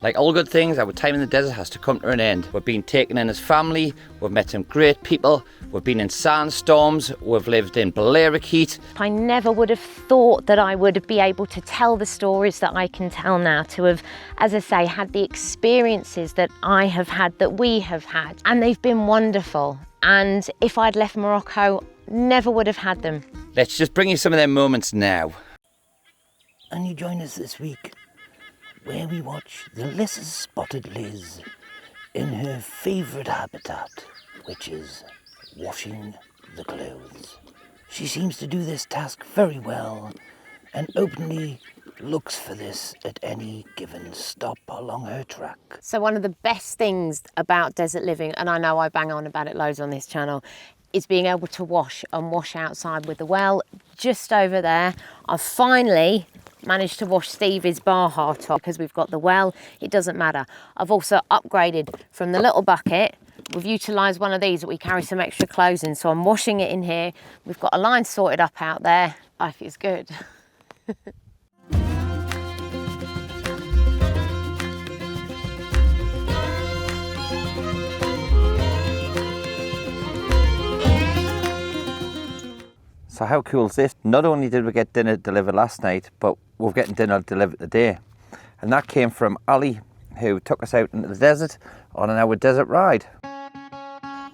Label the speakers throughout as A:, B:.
A: Like all good things, our time in the desert has to come to an end. We've been taken in as family, we've met some great people, we've been in sandstorms, we've lived in Balearic heat.
B: I never would have thought that I would be able to tell the stories that I can tell now, to have, as I say, had the experiences that I have had, that we have had, and they've been wonderful. And if I'd left Morocco, never would have had them.
A: Let's just bring you some of their moments now.
C: And you join us this week, where we watch the lesser spotted Liz in her favourite habitat, which is washing the clothes. She seems to do this task very well and openly looks for this at any given stop along her track.
B: So one of the best things about desert living, and I know I bang on about it loads on this channel, is being able to wash outside with the well just over there. I've finally managed to wash Stevie's bar top because we've got the well. It doesn't matter. I've also upgraded from the little bucket. We've utilised one of these that we carry some extra clothes in, so I'm washing it in here. We've got a line sorted up out there. Life is good.
A: So how cool is this? Not only did we get dinner delivered last night, but we're getting dinner delivered today. And that came from Ali, who took us out into the desert on our desert ride.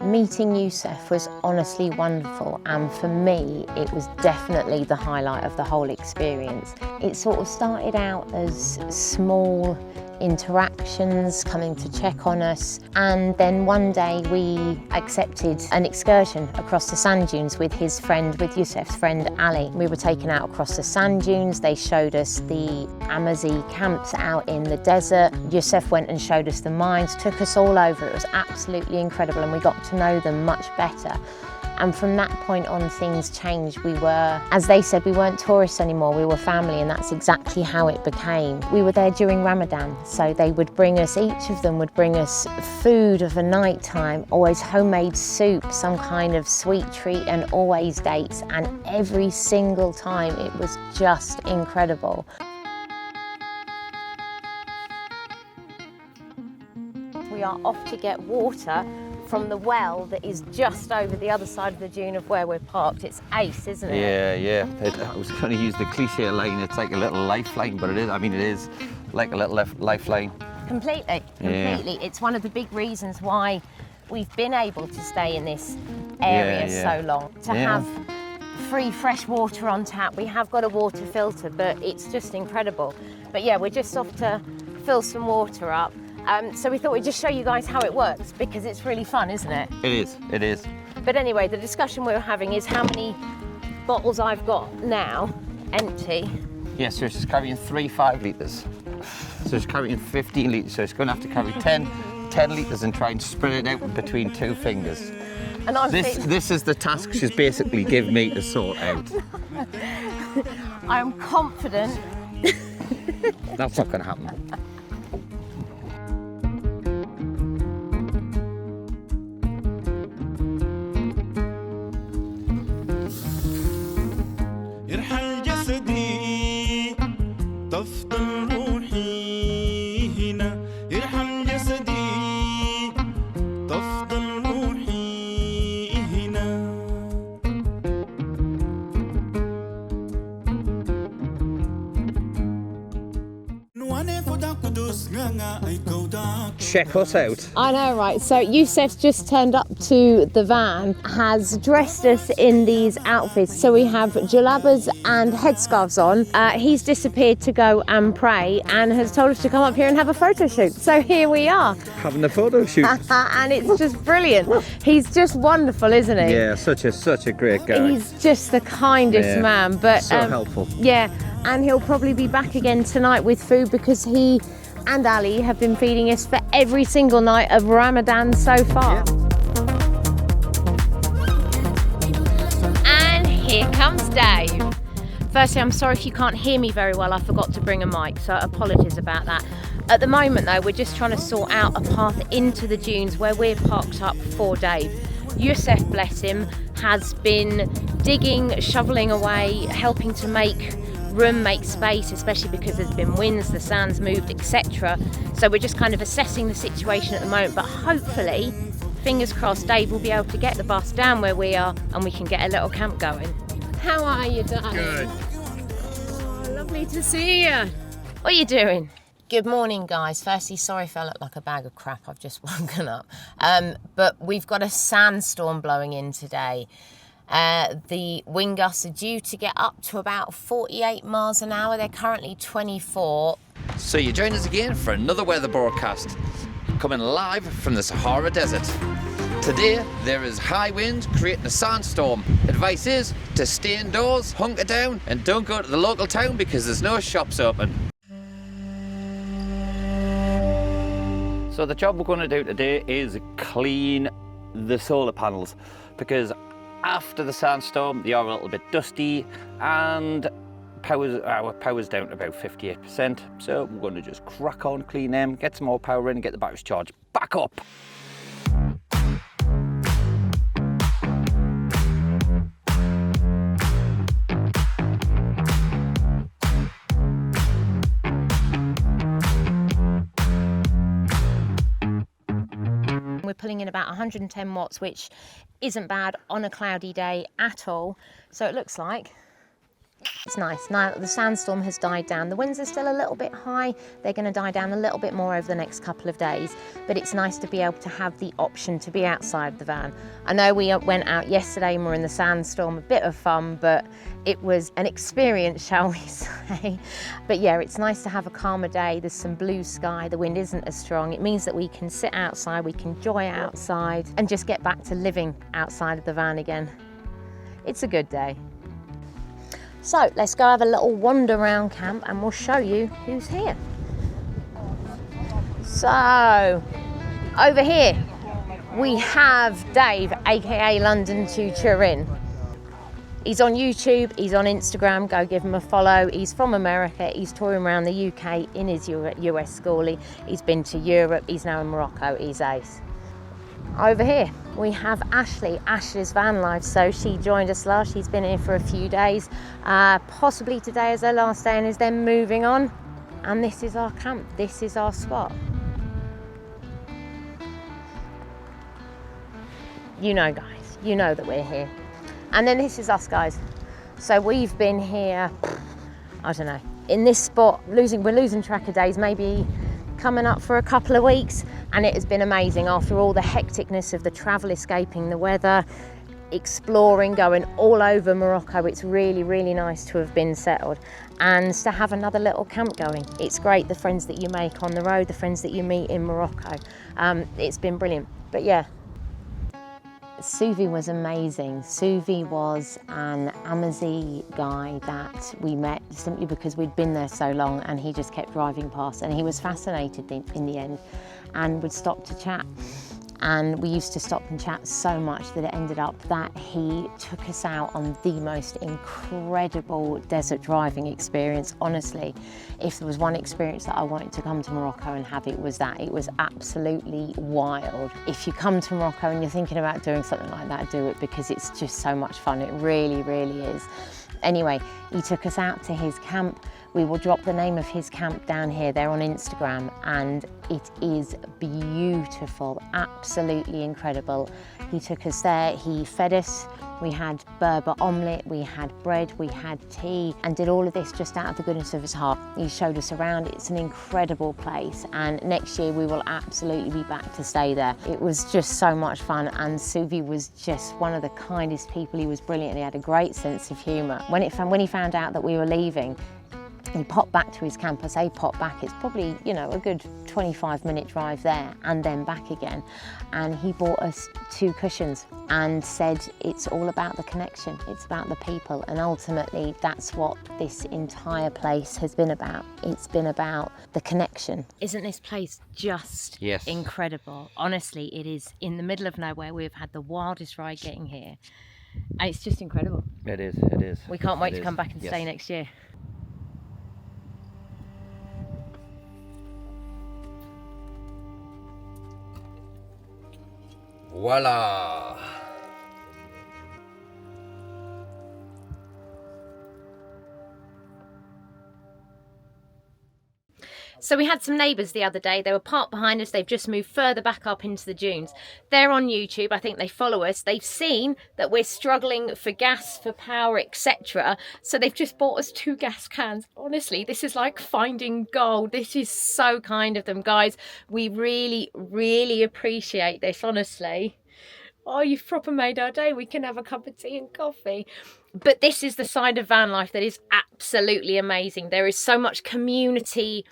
B: Meeting Youssef was honestly wonderful, and for me it was definitely the highlight of the whole experience. It sort of started out as small interactions, coming to check on us, and then one day we accepted an excursion across the sand dunes with Youssef's friend Ali. We were taken out across the sand dunes. They showed us the Amazi camps out in the desert. Youssef went and showed us the mines, took us all over. It was absolutely incredible, and we got to know them much better. And from that point on, things changed. We were, as they said, we weren't tourists anymore, we were family, and that's exactly how it became. We were there during Ramadan, so they would bring us, each of them would bring us food of a night time, always homemade soup, some kind of sweet treat, and always dates. And every single time it was just incredible. We are off to get water from the well that is just over the other side of the dune of where we're parked. It's ace, isn't it?
A: Yeah. I was going to use the cliche line, it's like a little lifeline, but it is like a little lifeline.
B: Completely.
A: Yeah.
B: It's one of the big reasons why we've been able to stay in this area so long. To have free fresh water on tap. We have got a water filter, but it's just incredible. But yeah, we're just off to fill some water up. So we thought we'd just show you guys how it works, because it's really fun, isn't it?
A: It is.
B: But anyway, the discussion we were having is how many bottles I've got now, empty.
A: Yeah, so she's carrying 3 5 litres. So she's carrying 15 litres, so she's going to have to carry 10 litres and try and spread it out between 2 fingers.
B: And I'm
A: this is the task she's basically given me to sort out.
B: I'm confident.
A: That's not going to happen. Check us out.
B: I know, right? So Youssef's just turned up to the van, has dressed us in these outfits. So we have jalabas and headscarves on. He's disappeared to go and pray and has told us to come up here and have a photo shoot. So here we are.
A: Having a photo shoot.
B: And it's just brilliant. He's just wonderful, isn't he?
A: Yeah, such a great guy.
B: He's just the kindest man. But
A: so helpful.
B: Yeah, and he'll probably be back again tonight with food, because he and Ali have been feeding us for every single night of Ramadan so far. And here comes Dave. Firstly, I'm sorry if you can't hear me very well. I forgot to bring a mic, so apologies about that. At the moment though, we're just trying to sort out a path into the dunes where we're parked up for Dave. Youssef, bless him, has been digging, shoveling away, helping to make room, make space, especially because there's been winds, the sand's moved, etc. So we're just kind of assessing the situation at the moment, but hopefully, fingers crossed, Dave will be able to get the bus down where we are and we can get a little camp going. How are you, darling?
D: Good.
B: Oh, lovely to see you. What are you doing? Good morning, guys. Firstly, sorry if I look like a bag of crap. I've just woken up. But we've got a sandstorm blowing in today. The wind gusts are due to get up to about 48 miles an hour. They're currently 24.
A: So you join us again for another weather broadcast, coming live from the Sahara Desert. Today, there is high wind creating a sandstorm. Advice is to stay indoors, hunker down, and don't go to the local town because there's no shops open. So the job we're going to do today is clean the solar panels, because after the sandstorm they are a little bit dusty and our power's down to about 58%. So we're going to just crack on, clean them, get some more power in, and get the batteries charged back up.
B: We're pulling in about 110 watts, which isn't bad on a cloudy day at all. So it looks like it's nice. Now the sandstorm has died down. The winds are still a little bit high. They're going to die down a little bit more over the next couple of days, but it's nice to be able to have the option to be outside the van. I know we went out yesterday and we're in the sandstorm, a bit of fun, but it was an experience, shall we say. But yeah, it's nice to have a calmer day. There's some blue sky, the wind isn't as strong. It means that we can sit outside, we can enjoy outside and just get back to living outside of the van again. It's a good day. So let's go have a little wander around camp and we'll show you who's here. So over here we have Dave, aka London to Turin. He's on YouTube, he's on Instagram, go give him a follow. He's from America, he's touring around the UK in his US schoolie. He's been to Europe, he's now in Morocco, he's ace. Over here we have Ashley, Ashley's Vanlife. So she joined us last, she's been here for a few days. Possibly today is her last day and is then moving on. And this is our camp, this is our spot. You know, guys, you know that we're here. And then this is us, guys. So we've been here, I don't know, in this spot, we're losing track of days, maybe coming up for a couple of weeks, and it has been amazing after all the hecticness of the travel, escaping the weather, exploring, going all over Morocco. It's really, really nice to have been settled and to have another little camp going. It's great, the friends that you make on the road, the friends that you meet in Morocco. It's been brilliant. But yeah, Suvi was amazing. Suvi was an Amazi guy that we met simply because we'd been there so long, and he just kept driving past and he was fascinated in the end and would stop to chat. And we used to stop and chat so much that it ended up that he took us out on the most incredible desert driving experience. Honestly, if there was one experience that I wanted to come to Morocco and have, it was that. It was absolutely wild. If you come to Morocco and you're thinking about doing something like that, do it, because it's just so much fun. It really, really is. Anyway, he took us out to his camp. We will drop the name of his camp down here. They're on Instagram, and it is beautiful, absolutely incredible. He took us there, he fed us. We had Berber omelette, we had bread, we had tea, and did all of this just out of the goodness of his heart. He showed us around. It's an incredible place, and next year we will absolutely be back to stay there. It was just so much fun, and Suvi was just one of the kindest people. He was brilliant. He had a great sense of humour. When he found out that we were leaving, he popped back to his camp. I say pop back, it's probably, you know, a good 25-minute drive there and then back again. And he bought us 2 cushions and said it's all about the connection, it's about the people, and ultimately that's what this entire place has been about. It's been about the connection. Isn't this place just incredible? Honestly, it is in the middle of nowhere. We've had the wildest ride getting here, and it's just incredible.
A: It is, it is.
B: We can't wait to come back and stay next year.
A: Voila!
B: So we had some neighbours the other day. They were parked behind us. They've just moved further back up into the dunes. They're on YouTube. I think they follow us. They've seen that we're struggling for gas, for power, etc. So they've just bought us 2 gas cans. Honestly, this is like finding gold. This is so kind of them, guys. We really, really appreciate this, honestly. Oh, you've proper made our day. We can have a cup of tea and coffee. But this is the side of van life that is absolutely amazing. There is so much community,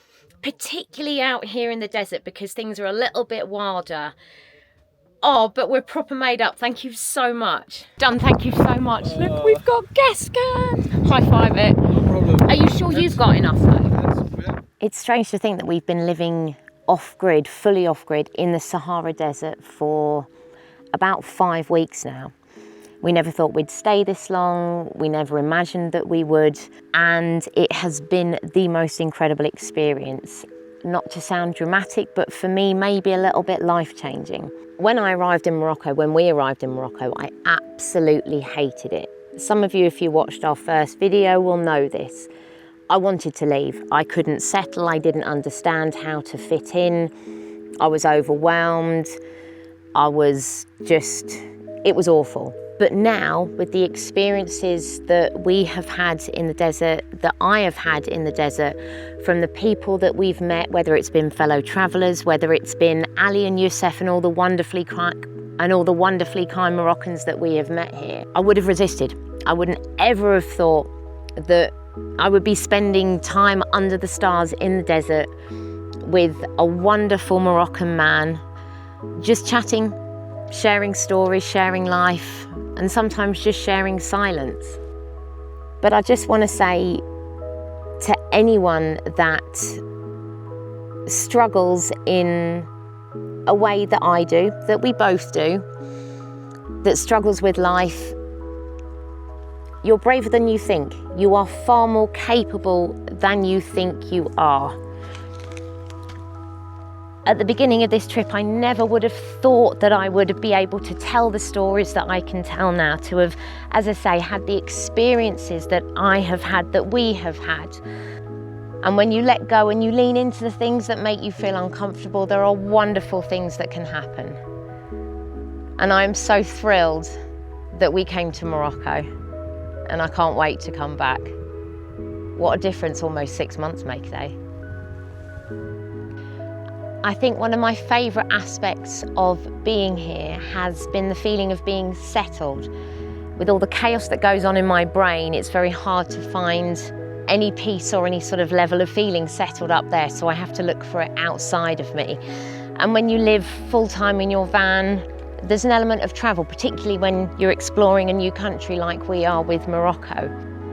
B: particularly out here in the desert, because things are a little bit wilder. Oh, but we're proper made up. Thank you so much. Done, thank you so much. Look, we've got gas cans. High five it.
D: No problem.
B: Are you sure you've got enough though? It's strange to think that we've been living off-grid, fully off-grid, in the Sahara desert for about 5 weeks now. We never thought we'd stay this long. We never imagined that we would. And it has been the most incredible experience. Not to sound dramatic, but for me, maybe a little bit life-changing. When we arrived in Morocco, I absolutely hated it. Some of you, if you watched our first video, will know this. I wanted to leave. I couldn't settle. I didn't understand how to fit in. I was overwhelmed. It was awful. But now, with the experiences that we have had in the desert, that I have had in the desert, from the people that we've met, whether it's been fellow travellers, whether it's been Ali and Youssef and all the wonderfully kind Moroccans that we have met here, I would have resisted. I wouldn't ever have thought that I would be spending time under the stars in the desert with a wonderful Moroccan man, just chatting, sharing stories, sharing life, and sometimes just sharing silence. But I just want to say to anyone that struggles in a way that I do, that we both do, that struggles with life, you're braver than you think. You are far more capable than you think you are. At the beginning of this trip, I never would have thought that I would be able to tell the stories that I can tell now, to have, as I say, had the experiences that I have had, that we have had. And when you let go and you lean into the things that make you feel uncomfortable, there are wonderful things that can happen. And I am so thrilled that we came to Morocco, and I can't wait to come back. What a difference almost 6 months make, eh? I think one of my favourite aspects of being here has been the feeling of being settled. With all the chaos that goes on in my brain, it's very hard to find any peace or any sort of level of feeling settled up there, so I have to look for it outside of me. And when you live full-time in your van, there's an element of travel, particularly when you're exploring a new country like we are with Morocco.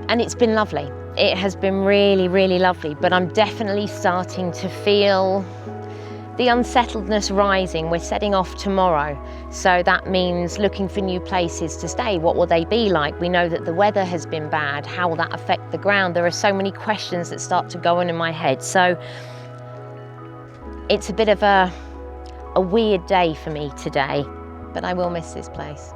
B: And it's been lovely. It has been really, really lovely, but I'm definitely starting to feel the unsettledness rising. We're setting off tomorrow, so that means looking for new places to stay. What will they be like? We know that the weather has been bad. How will that affect the ground? There are so many questions that start to go on in my head. So it's a bit of a weird day for me today, but I will miss this place.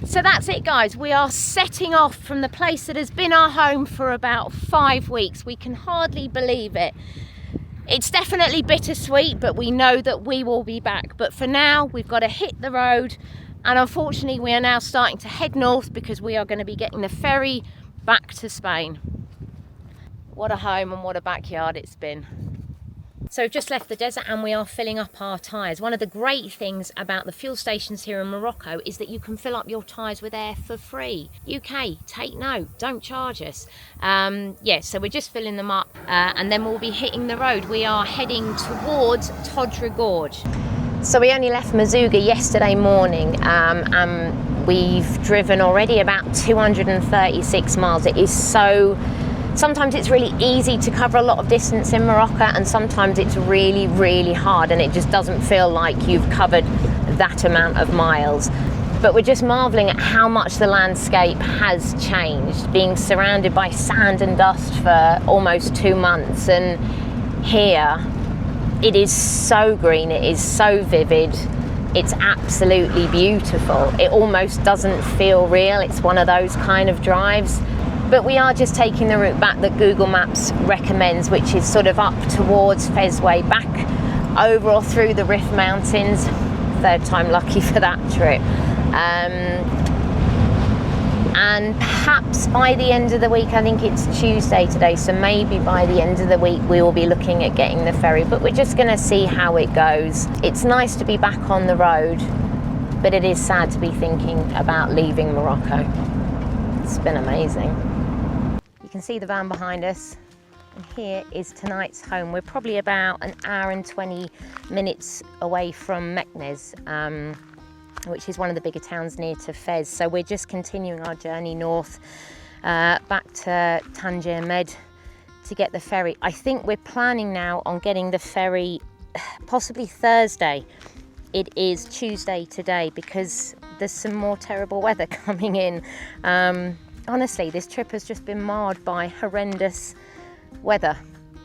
B: So that's it, guys. We are setting off from the place that has been our home for about 5 weeks. We can hardly believe it. It's definitely bittersweet, but we know that we will be back. But for now, we've got to hit the road. And unfortunately, we are now starting to head north because we are going to be getting the ferry back to Spain. What a home and what a backyard it's been. So we've just left the desert and we are filling up our tyres. One of the great things about the fuel stations here in Morocco is that you can fill up your tyres with air for free. UK, take note, don't charge us. So we're just filling them up and then we'll be hitting the road. We are heading towards Todra Gorge. So we only left Mazuga yesterday morning and we've driven already about 236 miles. It is so... Sometimes it's really easy to cover a lot of distance in Morocco, and sometimes it's really, really hard and it just doesn't feel like you've covered that amount of miles. But we're just marvelling at how much the landscape has changed, being surrounded by sand and dust for almost 2 months, and here It is so green, it is so vivid. It's absolutely beautiful. It almost doesn't feel real. It's one of those kind of drives. But we are just taking the route back that Google Maps recommends, which is sort of up towards Fez Way, back over or through the Rift Mountains. Third time lucky for that trip. And perhaps by the end of the week, I think it's Tuesday today, so maybe by the end of the week we will be looking at getting the ferry, but we're just going to see how it goes. It's nice to be back on the road, but it is sad to be thinking about leaving Morocco. It's been amazing. You can see the van behind us, and here is tonight's home. We're probably about an hour and 20 minutes away from Meknes, which is one of the bigger towns near to Fez. So we're just continuing our journey north back to Tangier Med to get the ferry. I think we're planning now on getting the ferry possibly Thursday. It is Tuesday today because there's some more terrible weather coming in. Honestly, this trip has just been marred by horrendous weather.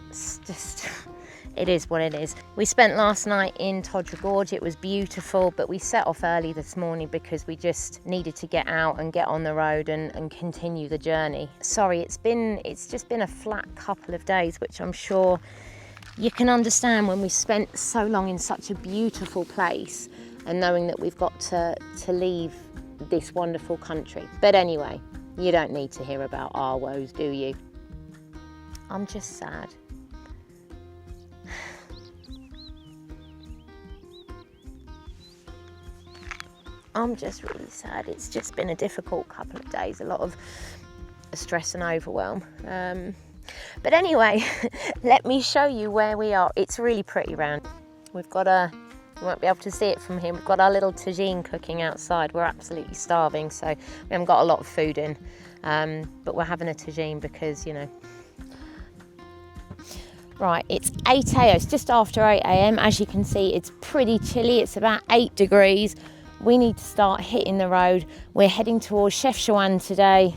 B: It's just... It is what it is. We spent last night in Todra Gorge. It was beautiful, but we set off early this morning because we just needed to get out and get on the road and continue the journey. Sorry, it's just been a flat couple of days, which I'm sure you can understand when we spent so long in such a beautiful place and knowing that we've got to leave this wonderful country. But anyway, you don't need to hear about our woes, do you? I'm just sad. I'm just really sad. It's just been a difficult couple of days, a lot of stress and overwhelm. But anyway, let me show you where we are. It's really pretty round. We've got you won't be able to see it from here. We've got our little tagine cooking outside. We're absolutely starving, so we haven't got a lot of food in. But we're having a tagine because, you know. Right, it's 8 a.m. It's just after 8 a.m. As you can see, it's pretty chilly. It's about 8 degrees. We need to start hitting the road. We're heading towards Chef Chouan today.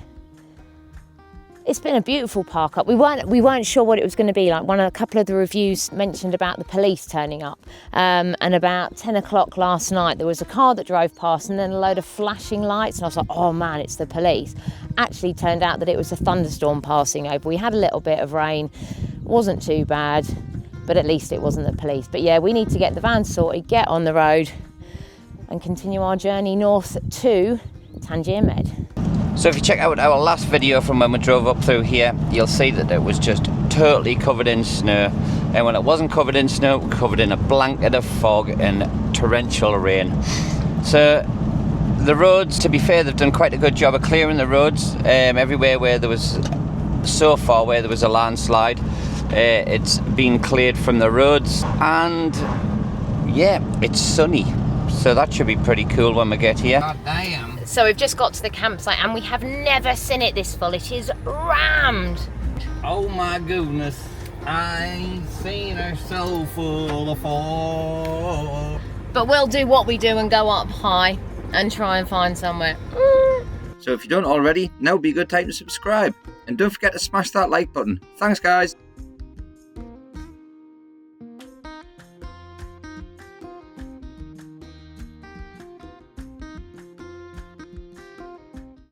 B: It's been a beautiful park up. We weren't sure what it was going to be like. A couple of the reviews mentioned about the police turning up. And about 10 o'clock last night, there was a car that drove past and then a load of flashing lights. And I was like, oh man, it's the police. Actually turned out that it was a thunderstorm passing over. We had a little bit of rain. Wasn't too bad, but at least it wasn't the police. But yeah, we need to get the van sorted, get on the road and continue our journey north to Tangier Med.
A: So if you check out our last video from when we drove up through here, you'll see that it was just totally covered in snow. And when it wasn't covered in snow, covered in a blanket of fog and torrential rain. So the roads, to be fair, they've done quite a good job of clearing the roads. Everywhere where there was, so far where there was a landslide, it's been cleared from the roads. And yeah, it's sunny. So that should be pretty cool when we get here. God damn.
B: So we've just got to the campsite and we have never seen it this full. It is rammed.
A: Oh my goodness. I ain't seen her so full of fog.
B: But we'll do what we do and go up high and try and find somewhere.
A: So if you don't already, now would be a good time to subscribe. And don't forget to smash that like button. Thanks guys.